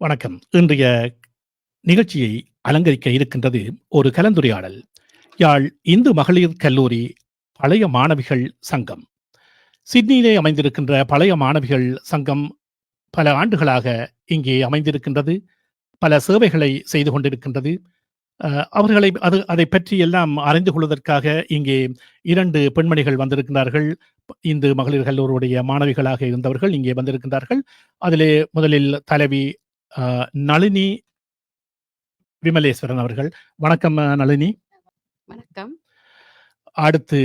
வணக்கம். இன்றைய நிகழ்ச்சியை அலங்கரிக்க இருக்கின்றது ஒரு கலந்துரையாடல். யாழ் இந்து மகளிர் கல்லூரி பழைய மாணவிகள் சங்கம். சிட்னியிலே அமைந்திருக்கின்ற பழைய மாணவிகள் சங்கம் பல ஆண்டுகளாக இங்கே அமைந்திருக்கின்றது. பல சேவைகளை செய்து கொண்டிருக்கின்றது. அவர்களை அதை பற்றி எல்லாம் அறிந்து கொள்வதற்காக இங்கே 2 பெண்மணிகள் வந்திருக்கிறார்கள். இந்து மகளிர் கல்லூரியுடைய மாணவிகளாக இருந்தவர்கள் இங்கே வந்திருக்கின்றார்கள். அதிலே முதலில் தலைவி நளினி விமலேஸ்வரன் அவர்கள். வணக்கம் நளினி. வணக்கம். அடுத்து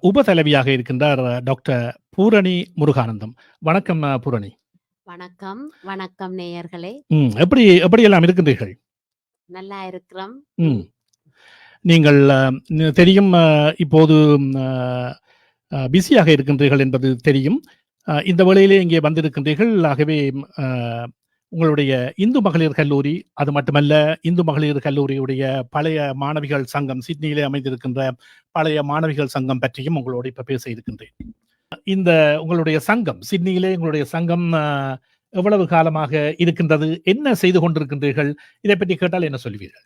உபதலைவியாக இருக்கின்றார் டாக்டர் பூரணி முருகானந்தம். வணக்கம் பூரணி. வணக்கம். வணக்கம் நேயர்களே. எப்படி எல்லாம் இருக்கின்றீர்கள்? நல்லா இருக்கிறோம். நீங்கள் தெரியும், இப்போது பிஸியாக இருக்கின்றீர்கள் என்பது தெரியும். இந்த வேளையிலே இங்கே வந்திருக்கின்றீர்கள். ஆகவே உங்களுடைய இந்து மகளிர் கல்லூரி, அது மட்டுமல்ல இந்து மகளிர் கல்லூரியுடைய பழைய மாணவிகள் சங்கம், சிட்னியிலே அமைந்திருக்கின்ற பழைய மாணவிகள் சங்கம் பற்றியும் உங்களோடு இப்ப பேச இருக்கின்றேன். இந்த உங்களுடைய சங்கம், சிட்னியிலே உங்களுடைய சங்கம் எவ்வளவு காலமாக இருக்கின்றது, என்ன செய்து கொண்டிருக்கின்றீர்கள், இதை பற்றி கேட்டால் என்ன சொல்வீர்கள்?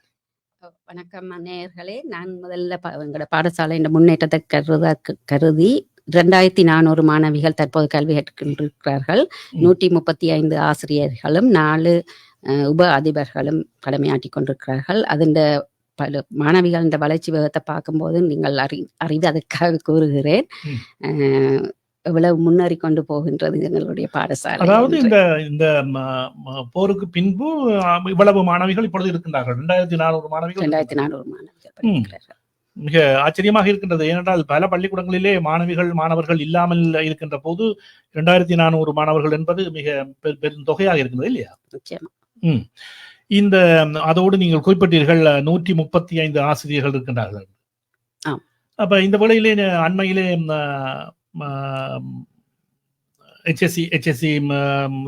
வணக்கம் நேயர்களே. நான் முதல்ல எங்களோட பாடசாலை முன்னேற்றத்தை கருதி 2400 மாணவிகள் தற்போது கல்வி கற்கின்றிருக்கிறார்கள். 135 ஆசிரியர்களும் 4 உப அதிபர்களும் கடமையாற்றி கொண்டிருக்கிறார்கள். அதிண்ட பல மாணவிகள் இந்த வளர்ச்சி வேகத்தை பார்க்கும்போது நீங்கள் அறிந்து அதற்காக கூறுகிறேன். எவ்வளவு முன்னேறி கொண்டு போகின்றது எங்களுடைய பாடசாலை. அதாவது இந்த போருக்கு பின்பு இவ்வளவு மாணவிகள் இப்பொழுது இருக்கின்றார்கள். 2400 மாணவிகள். மிக ஆச்சரியமாக இருக்கின்றது. ஏனென்றால் பல பள்ளிக்கூடங்களிலே மாணவர்கள் இல்லாமல் இருக்கின்ற போது 2400 மாணவர்கள் என்பது மிக பெரும் தொகையாக இருக்கின்றது இல்லையா? இந்த அதோடு நீங்கள் குறிப்பிட்டீர்கள் 135 ஆசிரியர்கள் இருக்கின்றார்கள். அப்ப இந்த வேளையிலே அண்மையிலே HSC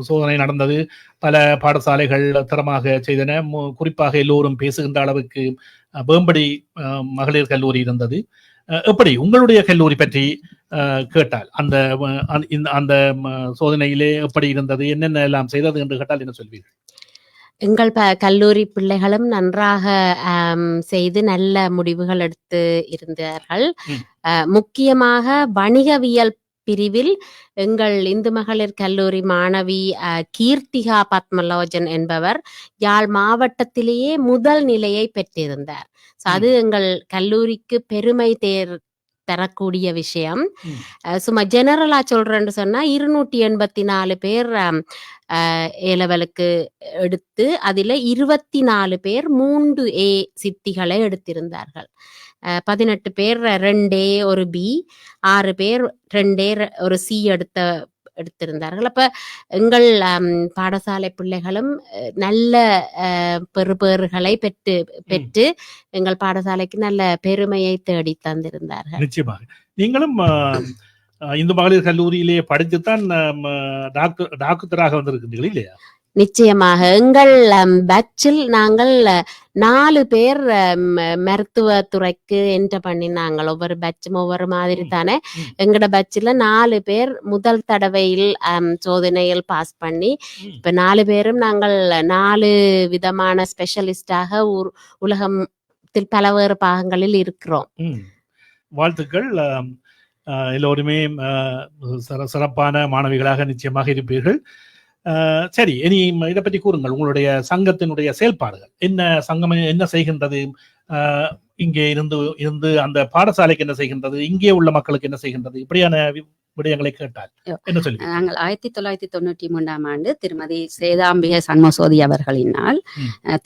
சோதனை நடந்தது. பல பாடசாலைகள் தரமாக செய்தன. குறிப்பாக எல்லோரும் பேசுகின்ற அளவுக்கு வேம்படி மகளிர் கல்லூரி இருந்தது. எப்படி உங்களுடைய கல்லூரி பற்றி கேட்டால் அந்த சோதனையிலே எப்படி இருந்தது, என்னென்ன எல்லாம் செய்தது என்று கேட்டால் என்ன சொல்வீர்கள்? எங்கள் கல்லூரி பிள்ளைகளும் நன்றாக செய்து நல்ல முடிவுகள் எடுத்து இருந்தார்கள். முக்கியமாக வணிகவியல் பிரிவில் எங்கள் இந்து மகளிர் கல்லூரி மாணவி கீர்த்திகா பத்மலோஜன் என்பவர் யாழ் மாவட்டத்திலேயே முதல் நிலையை பெற்றிருந்தார். அது எங்கள் கல்லூரிக்கு பெருமை தரக்கூடிய விஷயம். சும்மா ஜெனரலா சொல்றேன்னு சொன்னா 284 பேர் ஏலவலுக்கு எடுத்து அதில் 24 பேர் 3A சித்திகளை எடுத்திருந்தார்கள். 18 பேர் 2A ஒரு B, 6 பேர் 2A ஒரு C எடுத்திருந்தார்கள். அப்ப எங்கள் பாடசாலை பிள்ளைகளும் நல்ல பெறுபேறுகளை பெற்று எங்கள் பாடசாலைக்கு நல்ல பெருமையை தேடி தந்திருந்தார்கள். நிச்சயமாக நீங்களும் இந்து மகளிர் கல்லூரியிலே படித்துத்தான் டாக்டராக வந்திருக்கிறீர்கள் இல்லையா? நிச்சயமாக. எங்கள் பேட்சில் நாங்கள் 4 பேர் மருத்துவ துறைக்கு என்டர் பண்ணினாங்கள். ஒவ்வொரு பேட்சும் ஒவ்வொரு மாதிரி தானே. எங்களோட பேட்சில் 4 பேர் முதல் தடவையில் சோதனையில் பாஸ் பண்ணி இப்ப 4 பேரும் நாங்கள் 4 விதமான ஸ்பெஷலிஸ்டாக உலகத்தில் பல வேறு பாகங்களில் இருக்கிறோம். வாழ்த்துக்கள். எல்லோருமே சிறப்பான மாணவிகளாக நிச்சயமாக இருப்பீர்கள். சரி, இனி இதை பற்றி கூறுங்கள். உங்களுடைய சங்கத்தினுடைய செயல்பாடுகள் என்ன, சங்கம் என்ன செய்கின்றது, இங்கே இருந்து அந்த பாடசாலைக்கு என்ன செய்கின்றது, இங்கே உள்ள மக்களுக்கு என்ன செய்கின்றது, இப்படியான விடயங்களை கேட்டால் என்ன சொல்லி? நாங்கள் 1993ஆம் ஆண்டு திருமதி சேதாம்பிகை சண்முகசோதி அவர்களினால்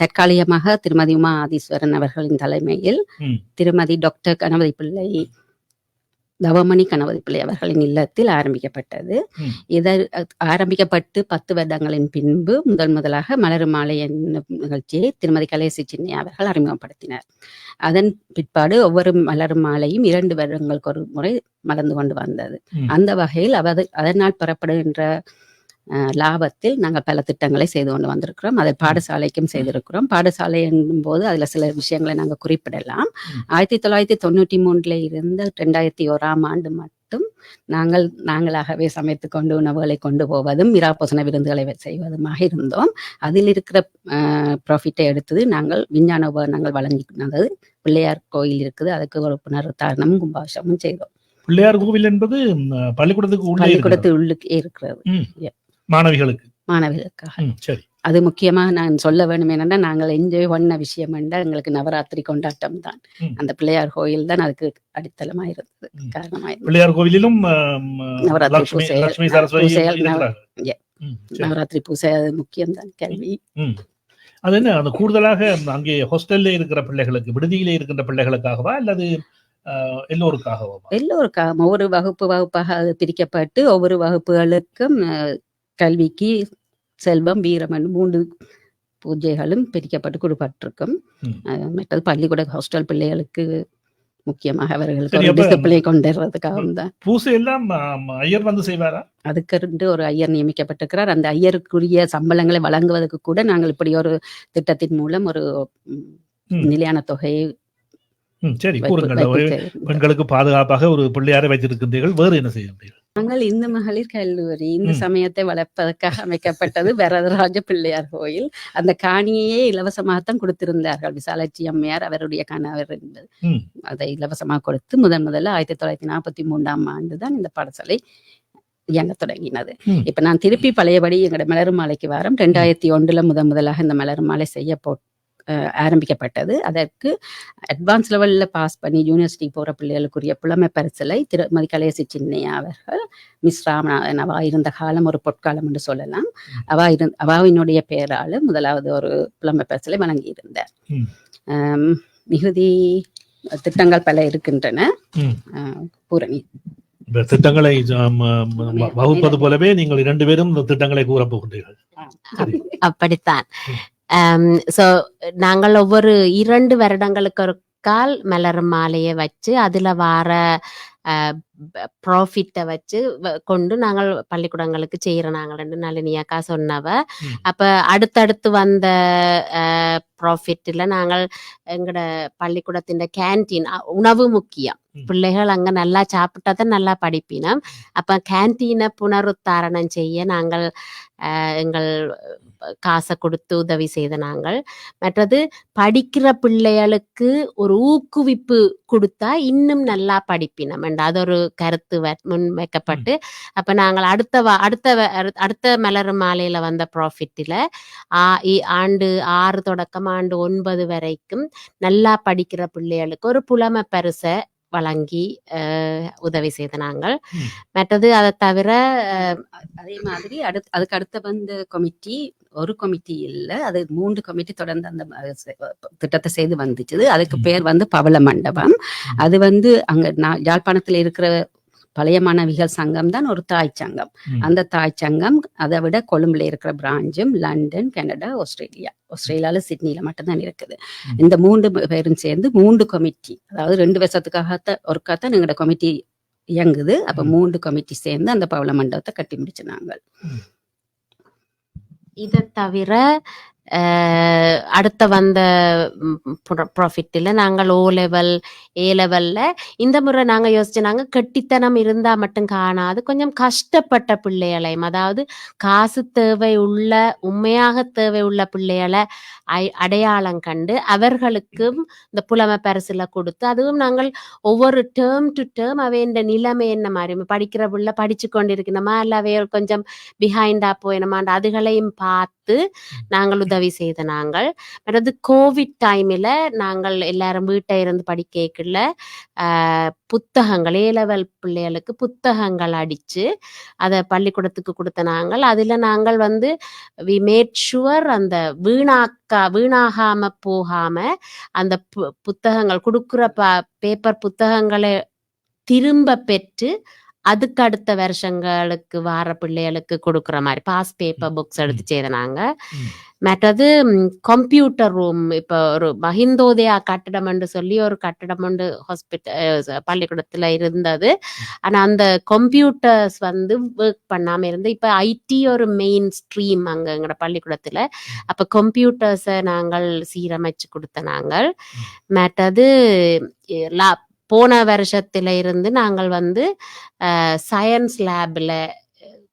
தற்காலிகமாக திருமதி உமா ஆதீஸ்வரன் அவர்களின் தலைமையில் திருமதி டாக்டர் கணபதி பிள்ளை தவமணி கணபதி பிள்ளை அவர்களின் இல்லத்தில் ஆரம்பிக்கப்பட்டது. ஆரம்பிக்கப்பட்டு 10 வருடங்களின் பின்பு முதலாக மலரும் மாலை நிகழ்ச்சியை திருமதி கலேசி சின்னையா அவர்கள் அறிமுகப்படுத்தினார். அதன் பிற்பாடு ஒவ்வொரு மலரும் மாலையும் 2 வருடங்களுக்கு ஒரு முறை மலர்ந்து கொண்டு வந்தது. அந்த வகையில் அதனால் பெறப்படுகின்ற லாபத்தில் நாங்கள் பல திட்டங்களை செய்து கொண்டு வந்திருக்கிறோம். அதை பாடசாலைக்கும் செய்திருக்கிறோம். பாடசாலை என்னும்போது அதில் சில விஷயங்களை நாங்கள் குறிப்பிடலாம். 1993 இருந்து 2001 ஆண்டு மட்டும் நாங்களாகவே சமைத்து கொண்டு உணவுகளை கொண்டு போவதும் இராப்போசன விருந்துகளை செய்வதுமாக இருந்தோம். அதில் இருக்கிற ப்ராஃபிட்டை எடுத்தது நாங்கள் விஞ்ஞான உபகரணங்கள் வழங்கினது. பிள்ளையார் கோயில் இருக்குது, அதுக்கு ஒரு புனருத்தாரணமும் கும்பாபிஷேகமும் செய்தோம். பிள்ளையார் கோவில் என்பது பள்ளிக்கூடத்துக்கு உள்ளுக்கே இருக்கிறது, மாணவிகளுக்காக. சரி, அது முக்கியமாக நான் சொல்ல வேண்டும். என்னன்னா, நாங்கள் என்ஜாய் பண்ண விஷயம் என்றால் எங்களுக்கு நவராத்திரி கொண்டாட்டம் தான். அந்த பிள்ளையார் கோயில் தான் அதுக்கு அடித்தளமா இருந்தது, காரணமாக. பிள்ளையார் கோவிலிலும் நவராத்திரி பூசை அது முக்கியம் தான். கல்வி அது என்ன, அந்த கூடுதலாக அங்கே ஹாஸ்டல்ல இருக்கிற பிள்ளைகளுக்கு, விடுதியிலே இருக்கின்ற பிள்ளைகளுக்காகவா அல்லது எல்லோருக்காகவா? எல்லோருக்காக. ஒவ்வொரு வகுப்பாக அது பிரிக்கப்பட்டு ஒவ்வொரு வகுப்புகளுக்கும் கல்விக்கு செல்வம் வீரம் 3 பூஜைகளும் பிரிக்கப்பட்டு கொடுப்பட்டிருக்கும். மற்றது பள்ளிக்கூட ஹாஸ்டல் பிள்ளைகளுக்கு முக்கியமாக அவர்களுக்கு டிசிப்ளினை கொண்டுறதுக்காகவும் தான். பூசை எல்லாம் ஐயர் வந்து செய்வாரா? அதுக்கு ஒரு ஐயர் நியமிக்கப்பட்டிருக்கிறார். அந்த ஐயருக்குரிய சம்பளங்களை வழங்குவதற்கு கூட நாங்கள் இப்படி ஒரு திட்டத்தின் மூலம் ஒரு நிலையான தொகையை. சரி, பெண்களுக்கு பாதுகாப்பாக ஒரு பிள்ளையாரை வைத்திருக்கின்றீர்கள். வேறு என்ன செய்ய? நாங்கள் இந்து மகளிர் கல்லூரி இந்து சமயத்தை வளர்ப்பதற்காக அமைக்கப்பட்டது வரதராஜ பிள்ளையார் கோயில். அந்த காணியையே இலவசமாகத்தான் கொடுத்திருந்தார்கள் விசாலாட்சி அம்மையார், அவருடைய கணவர் என்பது. அதை இலவசமாக கொடுத்து முதல்ல 1943 ஆண்டு தான் இந்த பாடசாலை இயங்க தொடங்கினது. இப்ப நான் திருப்பி பழையபடி எங்களோட மலர் மாலைக்கு வாரம் 2001 முதலாக இந்த மலர் மாலை ஆரம்பிக்கப்பட்டது. அதற்கு அட்வான்ஸ் லெவலில் பாஸ் பண்ணி யூனிவர்சிட்டி போகிற பிள்ளைகளுக்குரிய புலமை பரிசலை திருமதி கலையசி சின்னையா அவர்கள், மிஸ் ராமநாதன் அவா இருந்த காலம் ஒரு பொற்காலம் என்று சொல்லலாம். அவாவினுடைய பெயரால் முதலாவது ஒரு புலமை பரிசலை வழங்கியிருந்தார். மிகுதி திட்டங்கள் பல இருக்கின்றன. பூரணி திட்டங்களை வகுப்பது போலவே நீங்கள் 2 பேரும் இந்த திட்டங்களை கூற போகின்றீர்கள். அப்படித்தான். நாங்கள் ஒவ்வொரு 2 வருடங்களுக்கு ஒரு கால் மலர் மாலையை வச்சு அதுல வார ப்ராஃபிட்டை வச்சு கொண்டு நாங்கள் பள்ளிக்கூடங்களுக்கு செய்யறோம். நாங்கள் 2 நளினியாக்கா சொன்னவ. அப்ப அடுத்தடுத்து வந்த ப்ராஃபிட்ல நாங்கள் எங்கட பள்ளிக்கூடத்தின் கேன்டீன் உணவு முக்கியம். பிள்ளைகள் அங்க நல்லா சாப்பிட்டாதான் நல்லா படிப்பினோம். அப்ப கேன்டீனை புனருத்தாரணம் செய்ய நாங்கள் எங்கள் காசை கொடுத்து உதவி செய்த நாங்கள். மற்றது படிக்கிற பிள்ளைகளுக்கு ஒரு ஊக்குவிப்பு கொடுத்தா இன்னும் நல்லா படிப்பினோம் என்ற அது ஒரு கருத்து முன் வைக்கப்பட்டு, அப்ப நாங்கள் அடுத்த மலர் மாலையில வந்த ப்ராஃபிட்ல ஆண்டு 6 தொடக்கம் ஆண்டு 9 வரைக்கும் நல்லா படிக்கிற பிள்ளைகளுக்கு ஒரு புலமை பரிசை வழங்கி உதவி செய்த நாங்கள். மற்றது அதை தவிர அதே மாதிரி அதுக்கு அடுத்த வந்த கமிட்டி ஒரு கமிட்டி இல்ல, அது 3 கமிட்டி தொடர்ந்து அந்த திட்டத்தை செய்து வந்துச்சு. அதுக்கு பேர் பவள மண்டபம். அது அங்க யாழ்ப்பாணத்துல இருக்கிற பழைய மாணவிகள் சங்கம் தான் ஒரு தாய் சங்கம். அந்த தாய் சங்கம் அதை விட கொழும்புல இருக்கிற பிரான்ச்சும் லண்டன், கனடா, ஆஸ்திரேலியால சிட்னில மட்டும்தான் இருக்குது. இந்த 3 பேரும் சேர்ந்து 3 கமிட்டி, அதாவது 2 வருஷத்துக்காக ஒருக்காத்தான் எங்களோட கமிட்டி இயங்குது. அப்ப 3 கமிட்டி சேர்ந்து அந்த பவள மண்டபத்தை கட்டி முடிச்சு நாங்கள். இதை தவிர அடுத்த வந்த ப்ராஃபிட்ல நாங்கள் O level A levelல இந்த முறை நாங்க யோசிச்சு கெட்டித்தனம் இருந்தா மட்டும் காணாது கொஞ்சம் கஷ்டப்பட்ட பிள்ளைகளையும், அதாவது காசு தேவை உள்ள உண்மையாக தேவை உள்ள பிள்ளைகளை அடையாளம் கண்டு அவர்களுக்கும் இந்த புலமை பரிசுல கொடுத்து, அதுவும் நாங்கள் ஒவ்வொரு டேர்ம் டு டேர்ம் அவையின் நிலைமை என்ன மாதிரி படிக்கிற பிள்ளை படிச்சு கொண்டிருக்கணுமா இல்ல அவைகள் கொஞ்சம் பிஹைண்டா போயினமான் அதுகளையும் பார்த்து நாங்கள் உதவி செய்த நாங்கள். அதாவது கோவிட் டைம்ல நாங்கள் எல்லாரும் வீட்டை இருந்து படிக்கல புத்தகங்கள் A level பிள்ளைகளுக்கு புத்தகங்கள் அடிச்சு அதை பள்ளிக்கூடத்துக்கு கொடுத்த நாங்கள். அதுல நாங்கள் we made sure அந்த வீணாகாம போகாம அந்த புத்தகங்கள் கொடுக்குற பேப்பர் புத்தகங்களை திரும்ப பெற்று அதுக்கு அடுத்த வருஷங்களுக்கு வார பிள்ளைகளுக்கு கொடுக்குற மாதிரி பாஸ் பேப்பர் புக்ஸ் எடுத்து செய்தாங்க. மற்றது கம்ப்யூட்டர் ரூம், இப்போ ஒரு மஹிந்தோதயா கட்டடம் என்று சொல்லி ஒரு கட்டடம் ஒன்று பள்ளிக்கூடத்துல இருந்தது. ஆனா அந்த கம்ப்யூட்டர்ஸ் வந்து ஒர்க் பண்ணாம இருந்து இப்ப ஐடி ஒரு மெயின் ஸ்ட்ரீம் அங்க எங்களோட பள்ளிக்கூடத்துல. அப்ப கம்ப்யூட்டர்ஸை நாங்கள் சீரமைச்சு கொடுத்த நாங்கள். மற்றது போன வருஷத்துல இருந்து நாங்கள் வந்து சயின்ஸ் லேப்ல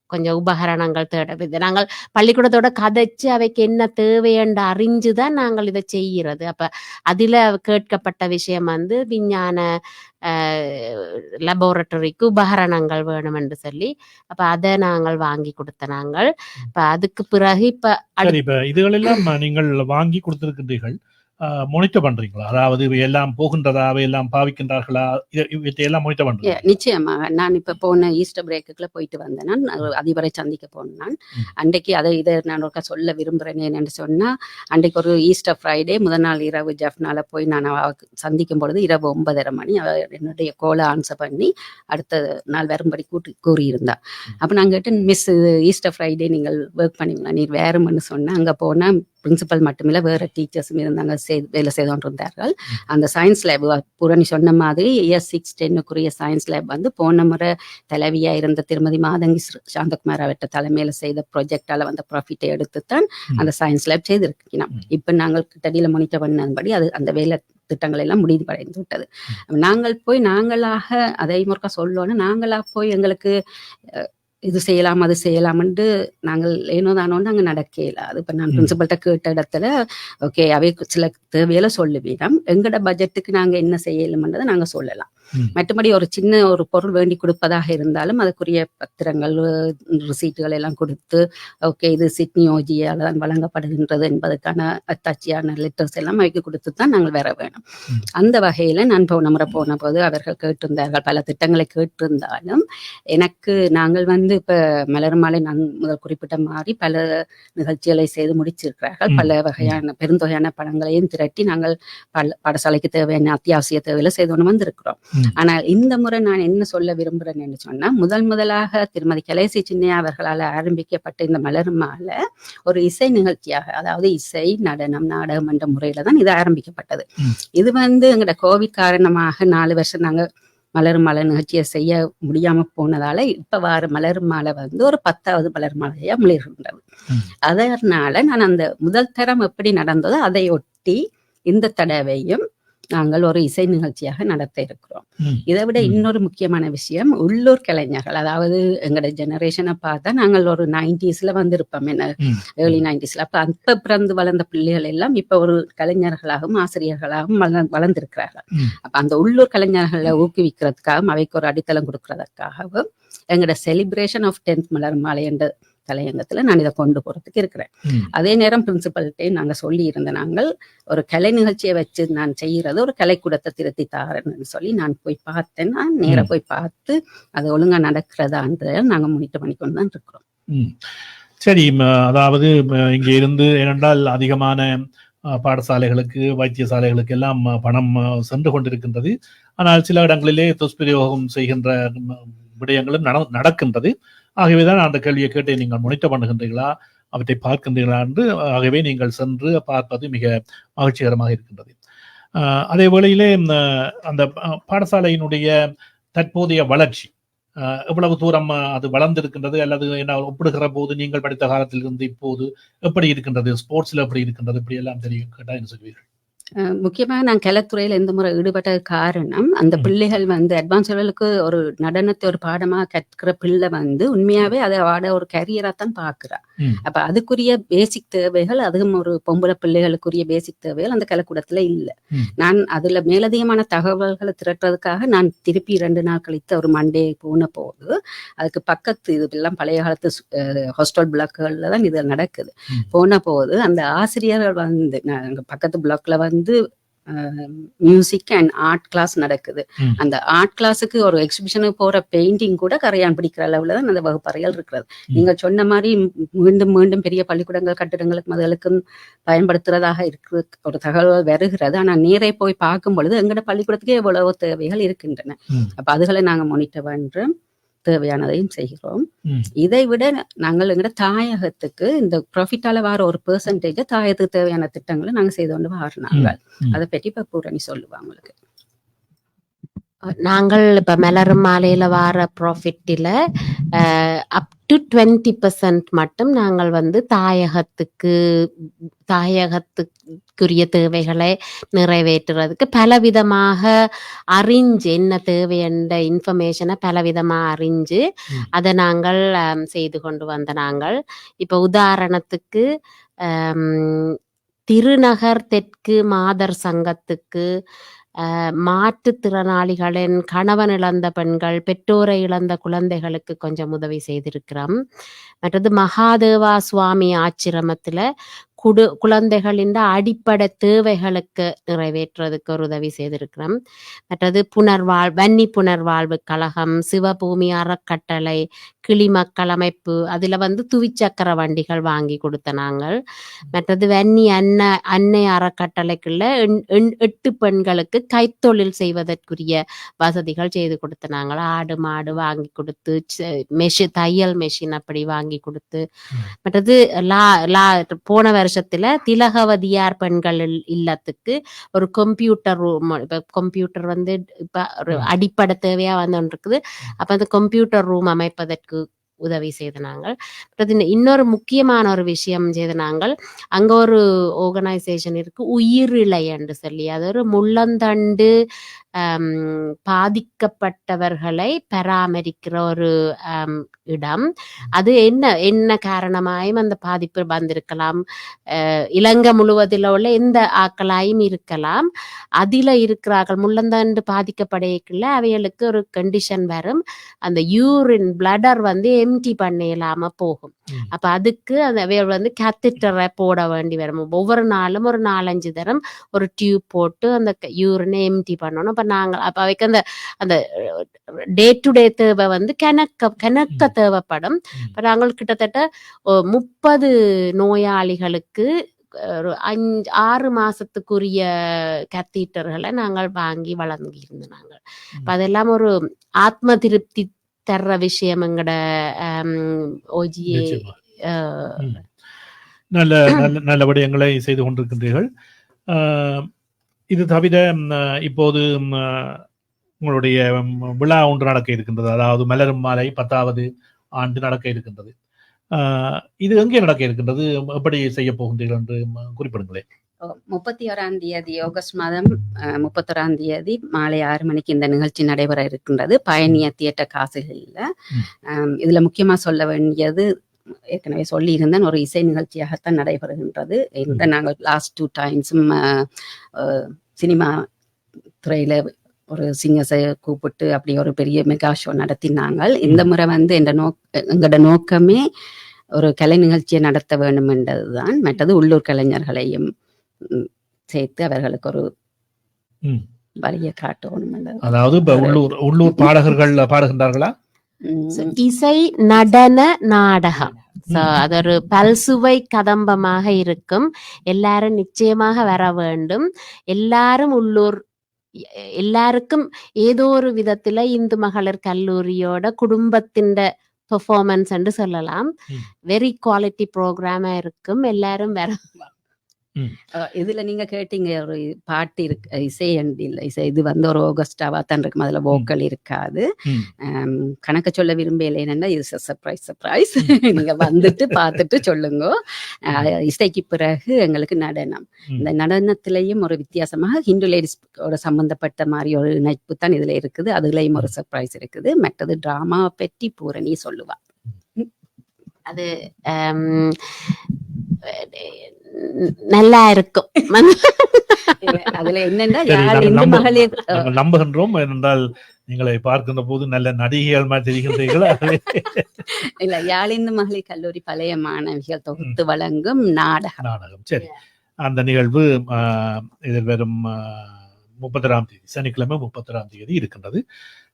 கொஞ்சம் உபகரணங்கள் தேட நாங்கள் பள்ளிக்கூடத்தோட கதைச்சு அவைக்கு என்ன தேவையென்று அறிஞ்சுதான் நாங்கள் இதை செய்கிறது. அப்ப அதுல கேட்கப்பட்ட விஷயம் வந்து விஞ்ஞான லெபோரட்டரிக்கு உபகரணங்கள் வேணும் என்று சொல்லி அப்ப அதை நாங்கள் வாங்கி கொடுத்த நாங்கள். இப்ப அதுக்கு பிறகு இப்ப இதுகளெல்லாம் நீங்கள் வாங்கி கொடுத்திருக்கின்றீர்கள், மானிட்டர் பண்றீங்களா? அதாவது எல்லாம் போகின்றதா, எல்லாம் பாவிக்கின்றார்களா, இதையெல்லாம் மானிட்டர் பண்றீங்க? நிச்சயமாக. நான் இப்ப போன ஈஸ்டர் பிரேக்குக்குள்ள போயிட்டு வந்தேன். நான் அதிபரை சந்திக்க போனேன். அன்றைக்கு இதை நான் ஒரு சொல்ல விரும்புறேன். என்னன்னு சொன்னா, அன்றைக்கு ஒரு ஈஸ்டர் ஃப்ரைடே முதல் நாள் இரவு ஜெஃப்னால போய் நான் சந்திக்கும் பொழுது இரவு 9:30 மணி என்னுடைய கோலை ஆன்சர் பண்ணி அடுத்த நாள் வரும்படி கூறியிருந்தா. அப்ப நான் கேட்டேன், மிஸ் ஈஸ்டர் ஃப்ரைடே நீங்கள் ஒர்க் பண்ணீங்களா? நீர் வேறும்னு சொன்னேன். அங்க போனா பிரின்சிபல் மட்டுமில்ல வேற டீச்சர்ஸும் இருந்தாங்க, வேலை செய்து கொண்டிருந்தார்கள். அந்த சயின்ஸ் லேப் புரணி சொன்ன மாதிரி இயர் 6-10 சயின்ஸ் லேப் வந்து போன முறை தலைவியா இருந்த திருமதி மாதங்கி சாந்தகுமார் அவற்ற தலைமையில செய்த ப்ராஜெக்டால வந்த ப்ராஃபிட்டை எடுத்துத்தான் அந்த சயின்ஸ் லேப் செய்திருக்கணும். இப்ப நாங்கள் கிட்டடியில மானிட்டர் பண்ணபடி அது அந்த வேலை திட்டங்கள் எல்லாம் முடிவடைந்து விட்டது. நாங்களாக அதை முறைக்க சொல்லணும், நாங்களா போய் எங்களுக்கு இது செய்யலாம் அது செய்யலாம்னு நாங்கள் ஏனோ தானோன்னு அங்கே நடக்கல. அது இப்போ நான் பிரின்சிபல்கிட்ட கேட்ட இடத்துல ஓகே அவை சில தேவையில சொல்லுவீங்க, எங்களோட பட்ஜெட்டுக்கு நாங்கள் என்ன செய்யலாம்ன்றதை நாங்கள் சொல்லலாம். மற்றபடி ஒரு சின்ன ஒரு பொருள் வேண்டி கொடுப்பதாக இருந்தாலும் அதுக்குரிய பத்திரங்கள் ரிசீட்டுகள் எல்லாம் கொடுத்து ஓகே இது சிட்னி ஓஜியால் தான் வழங்கப்படுகின்றது என்பதற்கான அத்தாட்சியான லெட்டர்ஸ் எல்லாம் அவைக்கு கொடுத்து தான் நாங்கள் வேற வேணும். அந்த வகையில நான் போன முறை போன போது அவர்கள் கேட்டிருந்தார்கள், பல திட்டங்களை கேட்டிருந்தாலும் எனக்கு நாங்கள் வந்து இப்ப மலர்மாலை நான் முதல் குறிப்பிட்ட மாதிரி பல நிகழ்ச்சிகளை செய்து முடிச்சிருக்கிறார்கள். பல வகையான பெருந்தொகையான பணங்களையும் திரட்டி நாங்கள் பாடசாலைக்கு தேவையான அத்தியாவசிய தேவையில செய்து கொண்டு வந்திருக்கிறோம். ஆனால் இந்த முறை நான் என்ன சொல்ல விரும்புறேன் என்று சொன்னா, முதலாக திருமதி கலேசி சின்னையா அவர்களால் ஆரம்பிக்கப்பட்ட இந்த மலர் மாலை ஒரு இசை நிகழ்ச்சியாக, அதாவது இசை நடனம் நாடகம் என்ற முறையில தான் இது ஆரம்பிக்கப்பட்டது. இது வந்து எங்களோட கோவிட் காரணமாக 4 வருஷம் நாங்க மலர் மாலை நிகழ்ச்சியை செய்ய முடியாம போனதால இப்ப வார மலர் மாலை வந்து ஒரு 10வது மலர் மாலையா மிளிர்கின்றது. அதனால நான் அந்த முதல் தரம் எப்படி நடந்ததோ அதை ஒட்டி இந்த தடவையும் நாங்கள் ஒரு இசை நிகழ்ச்சியாக நடத்த இருக்கிறோம். இதை விட இன்னொரு முக்கியமான விஷயம், உள்ளூர் கலைஞர்கள், அதாவது எங்களோட ஜெனரேஷனை பார்த்தா நாங்கள் ஒரு 90s வந்திருப்போம், என்ன ஏர்லி 90s. அப்ப பிறந்து வளர்ந்த பிள்ளைகள் எல்லாம் இப்ப ஒரு கலைஞர்களாகவும் ஆசிரியர்களாகவும் வளர்ந்திருக்கிறார்கள். அப்ப அந்த உள்ளூர் கலைஞர்களை ஊக்குவிக்கிறதுக்காகவும் அவைக்கு ஒரு அடித்தளம் கொடுக்கறதுக்காகவும் எங்களோட செலிப்ரேஷன் ஆஃப் 10th மலர் மாலை என்ற தலையங்கத்துல நான் இதை கொண்டு போறதுக்கு இருக்கிறேன். அதே நேரம் பிரின்சிபல்கிட்டையும் நாங்க சொல்லி இருந்த, நாங்கள் ஒரு கலை நிகழ்ச்சியை வச்சு நான் செய்யறது ஒரு கலைக்கூடத்தை திருத்தி தாரேன்னு சொல்லி நான் போய் பார்த்தேன். நான் நேர போய் பார்த்து அது ஒழுங்கா நடக்கிறதான்றத நாங்க மானிட்டர் பண்ணி கொண்டு தான் இருக்கிறோம். சரி, அதாவது இங்க இருந்து ஏனென்றால் அதிகமான பாடசாலைகளுக்கு வைத்தியசாலைகளுக்கு எல்லாம் பணம் சென்று கொண்டிருக்கின்றது. ஆனால் சில இடங்களிலே துஷ்பிரயோகம் செய்கின்ற விடயங்களும் நடக்கின்றது. ஆகவேதான் அந்த கேள்வியை கேட்டு நீங்கள் மானிட்டர் பண்ணுகின்றீர்களா, அவற்றை பார்க்கின்றீர்களா என்று ஆகவே நீங்கள் சென்று பார்ப்பது மிக மகிழ்ச்சிகரமாக இருக்கின்றது. அதே வேளையிலே அந்த பாடசாலையினுடைய தற்போதைய வளர்ச்சி எவ்வளவு தூரம் அது வளர்ந்திருக்கின்றது, அல்லது என்ன ஒப்பிடுகிற போது நீங்கள் படித்த காலத்திலிருந்து இப்போது எப்படி இருக்கின்றது, ஸ்போர்ட்ஸ்ல எப்படி இருக்கின்றது, இப்படி எல்லாம் தெரியும் கேட்டா என்ன சொல்வீர்கள்? முக்கியமாக நான் கலைத்துறையில் இந்த முறை ஈடுபட்ட காரணம், அந்த பிள்ளைகள் வந்து அட்வான்ஸ் லெவலுக்கு ஒரு நடனத்தை ஒரு பாடமாக கற்கிற பிள்ளை வந்து உண்மையாவே அதை ஆட ஒரு கரியரா தான் பாக்குறா. அப்ப அதுக்குரிய பேசிக் தேவைகள், அதுவும் ஒரு பொம்பளை பிள்ளைகளுக்குரிய பேசிக் தேவைகள் அந்த கலைக்கூடத்துல இல்ல. நான் அதுல மேலதிகமான தகவல்களை திரட்டுறதுக்காக நான் திருப்பி 2 நாள் கழித்து ஒரு மண்டே போன போது அதுக்கு பக்கத்து இதெல்லாம் பழைய காலத்து ஹாஸ்டல் பிளாக்குகள்ல தான் இது நடக்குது. போன போது அந்த ஆசிரியர்கள் வந்து பக்கத்து பிளாக்ல வந்து மியூசிக் அண்ட் ஆர்ட் கிளாஸ் நடக்குது. அந்த ஆர்ட் கிளாஸுக்கு ஒரு எக்ஸிபிஷனுக்கு போற பெயிண்டிங் கூட கரையான் பிடிக்கிற அளவுல தான் அந்த வகுப்பறைகள் இருக்கிறது. நீங்க சொன்ன மாதிரி மீண்டும் மீண்டும் பெரிய பள்ளிக்கூடங்கள் கட்டிடங்களுக்கு முதலுக்கும் பயன்படுத்துறதாக இருக்கிற ஒரு தகவல் வருகிறது. ஆனா நேரே போய் பார்க்கும் பொழுது எங்கட பள்ளிக்கூடத்துக்கே எவ்வளவு தேவைகள் இருக்கின்றன. அப்ப அதுகளை நாங்க மானிட்டர் பண்றோம். தேவையானதையும் செய்கிறோம். ம். இதை விட நாங்கள் எங்கட தாயகத்துக்கு இந்த ப்ராஃபிட்டால வர ஒரு பெர்சன்டேஜ் தாயகத்துக்கு தேவையான திட்டங்களை நாங்க செய்து கொண்டு வரோம். ம். அதை பற்றி இப்ப பூரணி சொல்லுவாங்க உங்களுக்கு. நாங்கள் இப்ப மலரும் மாலையில வார ப்ராஃபிட்டில அப் டு 20% மட்டும் நாங்கள் வந்து தாயகத்துக்குரிய தேவைகளை நிறைவேற்றுறதுக்கு பலவிதமாக அறிஞ்சு என்ன தேவை என்ற இன்ஃபர்மேஷனை பலவிதமாக அறிஞ்சு அதை நாங்கள் செய்து கொண்டு வந்த நாங்கள் இப்ப உதாரணத்துக்கு திருநகர் தெற்கு மாதர் சங்கத்துக்கு மாற்றுத்திறனாளிகளின் கணவன் இழந்த பெண்கள், பெற்றோரை இழந்த குழந்தைகளுக்கு கொஞ்சம் உதவி செய்திருக்கிறோம். மற்றது மகாதேவா சுவாமி ஆச்சிரமத்துல குழந்தைகளின் அடிப்படை தேவைகளுக்கு நிறைவேற்றுறதுக்கு ஒரு உதவி செய்திருக்கிறோம். மற்றது வன்னி புனர்வாழ்வு கழகம், சிவபூமி அறக்கட்டளை, கிளி மக்கள் அமைப்பு, அதுல வந்து துவிச்சக்கர வண்டிகள் வாங்கி கொடுத்த நாங்கள். மற்றது வன்னி அன்னை அறக்கட்டளைக்குள்ள 8 பெண்களுக்கு கைத்தொழில் செய்வதற்குரிய வசதிகள் செய்து கொடுத்த நாங்கள். ஆடு மாடு வாங்கி கொடுத்து, தையல் மெஷின் அப்படி வாங்கி கொடுத்து, மற்றது போன வருஷத்துல திலகவதியார் பெண்கள் இல்லத்துக்கு ஒரு கம்ப்யூட்டர் ரூம், இப்ப கம்ப்யூட்டர் வந்து இப்ப ஒரு அடிப்படை தேவையா வந்து இருக்குது. அப்ப அந்த கம்ப்யூட்டர் ரூம் அமைப்பதற்கு உதவி செய்த நாங்கள். இன்னொரு முக்கியமான ஒரு விஷயம் செய்த நாங்கள், அங்க ஒரு ஆர்கனைசேஷன் இருக்கு, உயிரிழை என்று சொல்லி, அது ஒரு முள்ளந்தண்டு பாதிக்கப்பட்டவர்களை பராமரிக்கிற ஒரு இடம். அது என்ன காரணமாயும் அந்த பாதிப்பு வந்திருக்கலாம், இலங்கை முழுவதில் உள்ள எந்த ஆக்களாயும் இருக்கலாம். அதில இருக்கிறார்கள் முள்ளந்தண்டு பாதிக்கப்படையக்குள்ள அவைகளுக்கு ஒரு கண்டிஷன் வரும், அந்த யூரின் பிளடர் வந்து எம்டி பண்ண இல்லாம போகும். அப்ப அதுக்கு அவைகள் வந்து கேத்தட்டரை போட வேண்டி வரும். ஒவ்வொரு நாளும் ஒரு 4-5 தரம் ஒரு டியூப் போட்டு அந்த யூரினை எம்டி பண்ணணும். அப்ப அவைக்கு அந்த டே டு டே தேவை வந்து கணக்க தேவைப்படும். இப்ப நாங்கள் கிட்டத்தட்ட 30 நோயாளிகளுக்கு ஒரு 5-6 மாசத்துக்குரிய கேத்தீட்டர்களை நாங்கள் வாங்கி வழங்கி இருந்தோம். நாங்கள் அதெல்லாம் ஒரு ஆத்ம திருப்தி தர்ற விஷயம். எங்கட ஓஜிஏ நல்ல விடயங்களை செய்து கொண்டிருக்கின்றீர்கள். இது தவிர இப்போது உங்களுடைய விழா ஒன்று நடக்க இருக்கின்றது, அதாவது மலரும் மாலை 10வது ஆண்டு நடக்க இருக்கின்றது. இது எங்கே நடக்க இருக்கின்றது, எப்படி செய்ய போகின்றீர்கள் என்று குறிப்பிடுங்களேன். 31ஆம் தேதி ஆகஸ்ட் மாதம் 31ஆம் தேதி மாலை 6 மணிக்கு இந்த நிகழ்ச்சி நடைபெற இருக்கின்றது பயணிய தியேட்டர் காசுகளில். இதுல முக்கியமா சொல்ல வேண்டியது, ஏற்கனவே சொல்லி இருந்தேன், ஒரு இசை நிகழ்ச்சியாகத்தான் நடைபெறுகின்றது. இந்த நாங்கள் லாஸ்ட் 2 டைம்ஸும் சினிமா துறையில ஒரு சிங்கர்ஸை கூப்பிட்டு அப்படி ஒரு பெரிய மெகா ஷோ நடத்தினாங்க. இந்த முறை வந்து எங்களோட நோக்கமே ஒரு கலை நிகழ்ச்சியை நடத்த வேண்டும் என்றதுதான். மற்றது உள்ளூர் கலைஞர்களையும் சேர்த்து அவர்களுக்கு ஒரு வழியை காட்டணும். அதாவது உள்ளூர் பாடகர்கள் பாடுகின்றார்களா? இசை நடன நாடகம். அது ஒரு பல்சுவை கதம்பமாக இருக்கும். எல்லாரும் நிச்சயமாக வர வேண்டும். எல்லாரும் உள்ளூர், எல்லாருக்கும் ஏதோ ஒரு விதத்துல இந்து மகளிர் கல்லூரியோட குடும்பத்தின் பெர்ஃபார்மன்ஸ் என்று சொல்லலாம். வெரி குவாலிட்டி ப்ரோக்ராமா இருக்கும். எல்லாரும் வர. இதுல நீங்க கேட்டீங்க ஒரு பாட்டு இருக்கு, இசை இல்லை இசை, இது வந்து ஒரு ஆகஸ்டாவா தான் இருக்கும், அதுல வோக்கல் இருக்காது. கணக்க சொல்ல விரும்பல, என்னன்னா இது சர்ப்ரைஸ். நீங்க வந்துட்டு பார்த்துட்டு சொல்லுங்க. இசைக்கு பிறகு எங்களுக்கு நடனம், இந்த நடனத்திலையும் ஒரு வித்தியாசமாக ஹிந்து லேடிஸோட சம்பந்தப்பட்ட மாதிரி ஒரு இணைப்பு தான் இதுல இருக்குது. அதுலயும் ஒரு சர்ப்ரைஸ் இருக்குது. மற்றது டிராமா பற்றி பூரணி சொல்லுவா. அது நல்லா இருக்கும். அதுல என்னன்னா நம்புகின்றோம் என்றால் நீங்களை பார்க்கின்ற போது நல்ல நடிகைகள் மாதிரி தெரிகின்றீர்கள். இல்ல, யாழிந்து மகளிர் கல்லூரி பழைய மாணவிகள் தொகுத்து வழங்கும் நாடகம். சரி, அந்த நிகழ்வு எதிர்வரும் 31ஆம் தேதி சனிக்கிழமை 31ஆம் தேதி இருக்கின்றது.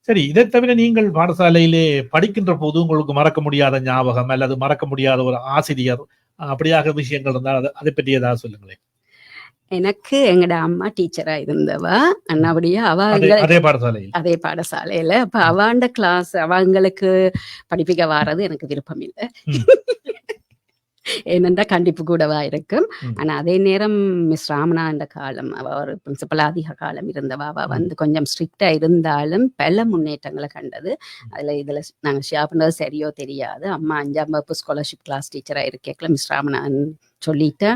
சரி, இதை தவிர நீங்கள் பாடசாலையிலே படிக்கின்ற போது உங்களுக்கு மறக்க முடியாத ஞாபகம் அல்லது மறக்க முடியாத ஒரு ஆசிரியர் அப்படியாக விஷயங்கள் இருந்தால் அதை பற்றி ஏதாவது சொல்லுங்களேன். எனக்கு எங்கட அம்மா டீச்சரா இருந்தவ அண்ணாபடியா அதே பாடசாலையில அப்ப அவாண்ட கிளாஸ் அவங்களுக்கு படிப்பிக்க வாரது எனக்கு விருப்பம் இல்லை. ஏனென்றா கண்டிப்பு கூடவா இருக்கும். ஆனா அதே நேரம் மிஸ் ராமனா என்ற காலம் அவ ஒரு பிரின்சிபலா அதிக காலம் இருந்தவா. அவ கொஞ்சம் ஸ்ட்ரிக்டா இருந்தாலும் பல முன்னேற்றங்களை கண்டது. இதுல நாங்க ஷேர் பண்றது சரியோ தெரியாது. அம்மா 5ஆம் வகுப்பு ஸ்காலர்ஷிப் கிளாஸ் டீச்சரா இருக்கேன் மிஸ் ராமனான்னு சொல்லிட்டா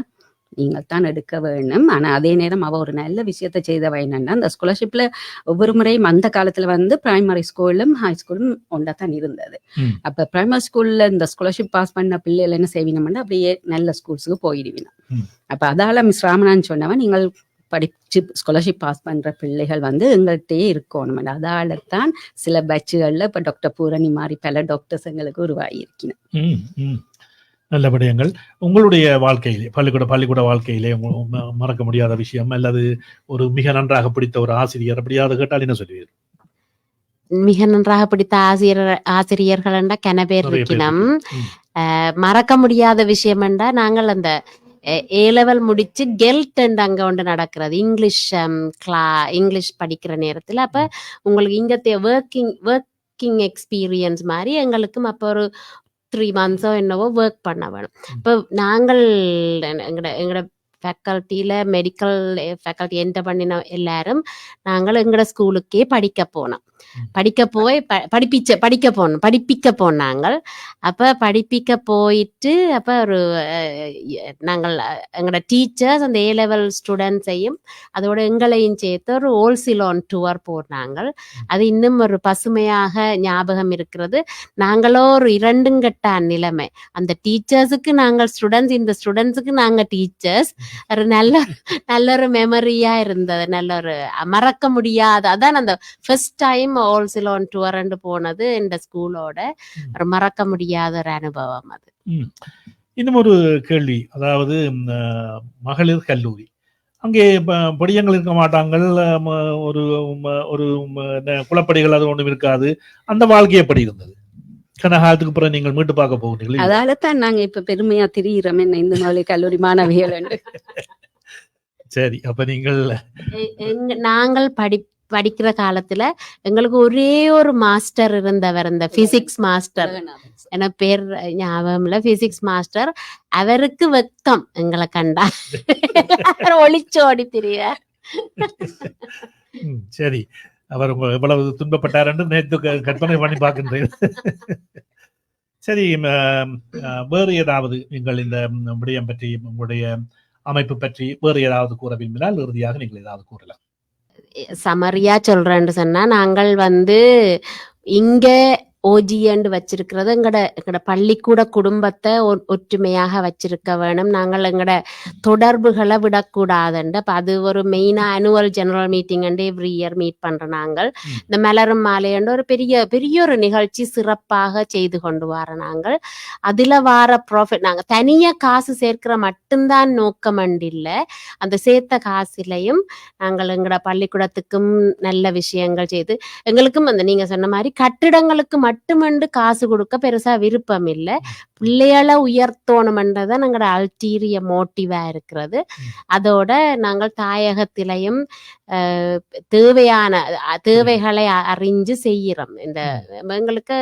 நீங்கள் தான் எடுக்க வேணும். ஆனா அதே நேரம் அவ ஒரு நல்ல விஷயத்த செய்தவ என்னன்னா, அந்த ஸ்காலர்ஷிப்ல ஒவ்வொரு முறையும் அந்த காலத்துல பிரைமரி ஸ்கூலும் ஹை ஸ்கூலும் ஒன்றா தான் இருந்தது. அப்ப பிரைமரி ஸ்கூல்ல இந்த ஸ்காலர்ஷிப் பாஸ் பண்ண பிள்ளைகள் என்ன செய்வீங்கன்னா அப்படியே நல்ல ஸ்கூல்ஸுக்கு போயிடுவீங்க. அப்ப அதால மிஸ் ராமனான்னு சொன்னவன், நீங்கள் படிச்சு ஸ்காலர்ஷிப் பாஸ் பண்ற பிள்ளைகள் எங்கள்கிட்டயே இருக்கணும். அதால தான் சில பேட்சுகள்ல இப்ப டாக்டர் பூரணி மாதிரி பல டாக்டர்ஸ் எங்களுக்கு உருவாகி இருக்கணும். நல்ல விடயங்கள். உங்களுடைய வாழ்க்கையிலே பள்ளிக்கூட வாழ்க்கையிலே மறக்க முடியாத விஷயம் அல்லது ஒரு மிக நன்றாக பிடித்த ஒரு ஆசிரியர் அப்படியாவது கேட்டால் என்ன சொல்லுவீர்கள்? மிக நன்றாக பிடித்த ஆசிரியர்கள் என்றா கன பேர் இருக்கணும். மறக்க முடியாத விஷயம் என்றா நாங்கள் அந்த A-level முடிச்சு கெல்ட் அங்க ஒன்று நடக்கிறது இங்கிலீஷ் படிக்கிற நேரத்துல. அப்ப உங்களுக்கு இங்க ஒர்க்கிங் எக்ஸ்பீரியன்ஸ் மாதிரி எங்களுக்கும் அப்ப ஒரு 3 months என்னவோ ஒர்க் பண்ண வேணும். இப்போ நாங்கள் எங்கட ஃபேக்கல்ட்டியில மெடிக்கல் ஃபேக்கல்ட்டி என்டர் பண்ணின எல்லாரும் நாங்கள் எங்கட ஸ்கூலுக்கே படிக்க போனோம். படிப்பிக்க போனாங்க. அப்ப படிப்பிக்க போயிட்டு அப்ப ஒரு நாங்கள் எங்களோட டீச்சர்ஸ் அந்த A-level ஸ்டூடெண்ட்ஸையும் அதோட எங்களையும் சேர்த்து ஒரு ஓல்சிலோன் டூர் போனாங்க. அது இன்னும் ஒரு பசுமையாக ஞாபகம் இருக்கிறது. நாங்களோ ஒரு 2 கட்ட நிலைமை. அந்த டீச்சர்ஸுக்கு நாங்கள் ஸ்டூடெண்ட்ஸ், இந்த ஸ்டூடெண்ட்ஸுக்கு நாங்க டீச்சர்ஸ். ஒரு நல்ல ஒரு மெமரியா இருந்தது. நல்ல ஒரு மறக்க முடியாத, அதான் அந்த ஃபர்ஸ்ட் டைம் ஓல்சிலோன் டூர் போனது இந்த ஸ்கூலோட ஒரு மறக்க முடியாத ஒரு அனுபவம் அது. இன்னும் ஒரு கேள்வி, அதாவது மகளிர் கல்லூரி, அங்கே படியங்கள் இருக்க மாட்டாங்கள், ஒரு ஒரு குளப்படிகள் அது ஒன்றும் இருக்காது. அந்த வாழ்க்கை எப்படி இருந்தது? கனகாலத்துக்கு பிறகு நீங்கள் மீட்டு பார்க்க போகிறீர்கள். அதால தான் நாங்க இப்ப பெருமையா திரியிறோம் என்ன இந்த மகளிர் கல்லூரி மாணவிகள். சரி, அப்ப நாங்கள் படிக்கிற காலத்துல எங்களுக்கு ஒரே ஒரு மாஸ்டர் இருந்தவர், இந்த பிசிக்ஸ் மாஸ்டர், என்ன பேர் ஞாபகம் இல்ல, பிசிக்ஸ் மாஸ்டர். அவருக்கு வெக்கம் எங்களை கண்டா ஒளிச்சோடி திரிய. சரி, அவர் எவ்வளவு துன்பப்பட்டார் என்று நேற்று கற்பனை பண்ணி பார்க்கின்றேன். சரி, வேறு ஏதாவது நீங்கள் இந்த விடயம் பற்றி, உங்களுடைய அமைப்பு பற்றி வேறு ஏதாவது கூற விரும்பினால் இறுதியாக நீங்கள் ஏதாவது கூறலாம். சமரியா சொல்றேன்னு சொன்னா, நாங்கள் இங்க ஓஜின்னு வச்சிருக்கிறது எங்கட பள்ளிக்கூட குடும்பத்தை ஒற்றுமையாக வச்சிருக்க வேணும். நாங்கள் எங்கட தொடர்புகளை விடக்கூடாதுண்டு. அப்ப அது ஒரு மெயினா annual general meeting every year meet பண்ற நாங்கள் இந்த மலரும் மாலையண்டு ஒரு பெரிய ஒரு நிகழ்ச்சி சிறப்பாக செய்து கொண்டு வர நாங்கள். அதுல வார ப்ராஃபிட் நாங்க தனியா காசு சேர்க்கிற மட்டும்தான் நோக்கம் இல்லை. அந்த சேர்த்த காசுலையும் நாங்கள் எங்கட பள்ளிக்கூடத்துக்கும் நல்ல விஷயங்கள் செய்து, எங்களுக்கும் அந்த நீங்க சொன்ன மாதிரி கட்டிடங்களுக்கு மட்டுமண்டு காசு கொடுக்க பெருசா விருப்பம் இல்லை. பிள்ளைகளை உயர்த்தணும்ன்றதான் எங்களோட அல்டீரிய மோட்டிவா இருக்கிறது. அதோட நாங்கள் தாயகத்திலையும் தேவைகளை அறிஞ்சு செய்யறோம். எங்களுக்கு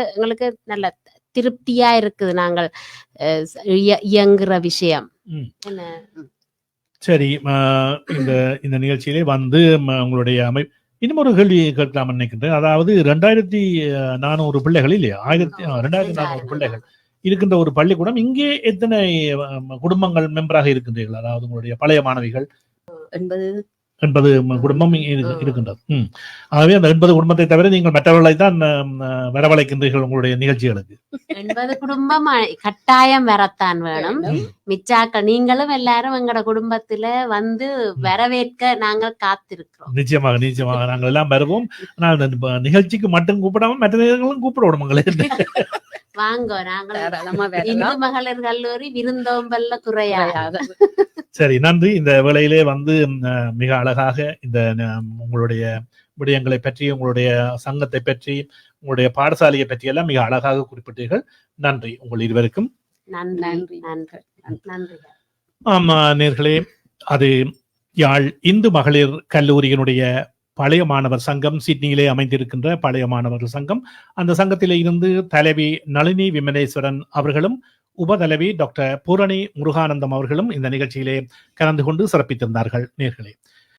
நல்ல திருப்தியா இருக்குது நாங்கள் இயங்குற விஷயம். சரி, இந்த நிகழ்ச்சியிலே உங்களுடைய அமைப்பு இன்னும் ஒரு கேள்வி கேட்கலாம் நினைக்கின்றேன். அதாவது 2400 பிள்ளைகள் இல்லையா, 2400 பிள்ளைகள் இருக்கின்ற ஒரு பள்ளிக்கூடம், இங்கே எத்தனை குடும்பங்கள் மெம்பராக இருக்கின்றீர்கள்? அதாவது உங்களுடைய பழைய மாணவிகள் 80 குடும்பம் இருக்கின்றது. ஆகவே அந்த 80 குடும்பத்தை தவிர நீங்கள் மற்றவர்களை தான் வரவழைக்கின்றீர்கள் உங்களுடைய நிகழ்ச்சிகளுக்கு. 80 குடும்பம் கட்டாயம் வரத்தான் வேணும். மிச்சாக்கள் நீங்களும் எல்லாரும் எங்களோட குடும்பத்துல வரவேற்க நாங்கள் காத்திருக்கிறோம். நிச்சயமாக நாங்கள் எல்லாம் வருவோம். ஆனால் நிகழ்ச்சிக்கு மட்டும் கூப்பிடாம மற்ற நேரங்களும் கூப்பிடணும் உங்களை. வாங்க, நாங்கள் இந்து மகளிர் கல்லூரி விருந்தோம்பல்ல குறையாத. சரி, நன்றி. இந்த வேளையிலே மிக அழகாக இந்த உங்களுடைய விடயங்களை பற்றி, உங்களுடைய சங்கத்தை பற்றி, உங்களுடைய பாடசாலையை பற்றி எல்லாம் மிக அழகாக குறிப்பிட்டீர்கள். நன்றி உங்கள் இருவருக்கும். நன்றி. ஆமா நேர்களே, அது யாழ் இந்து மகளிர் கல்லூரியினுடைய பழைய மாணவர் சங்கம், சிட்னியிலே அமைந்திருக்கின்ற பழைய மாணவர்கள் சங்கம், அந்த சங்கத்திலே இருந்து தலைவி நளினி விமலேஸ்வரன் அவர்களும் உபதலைவி டாக்டர் பூரணி முருகானந்தம் அவர்களும் இந்த நிகழ்ச்சியிலே கலந்து கொண்டு சிறப்பித்திருந்தார்கள். நேர்களே,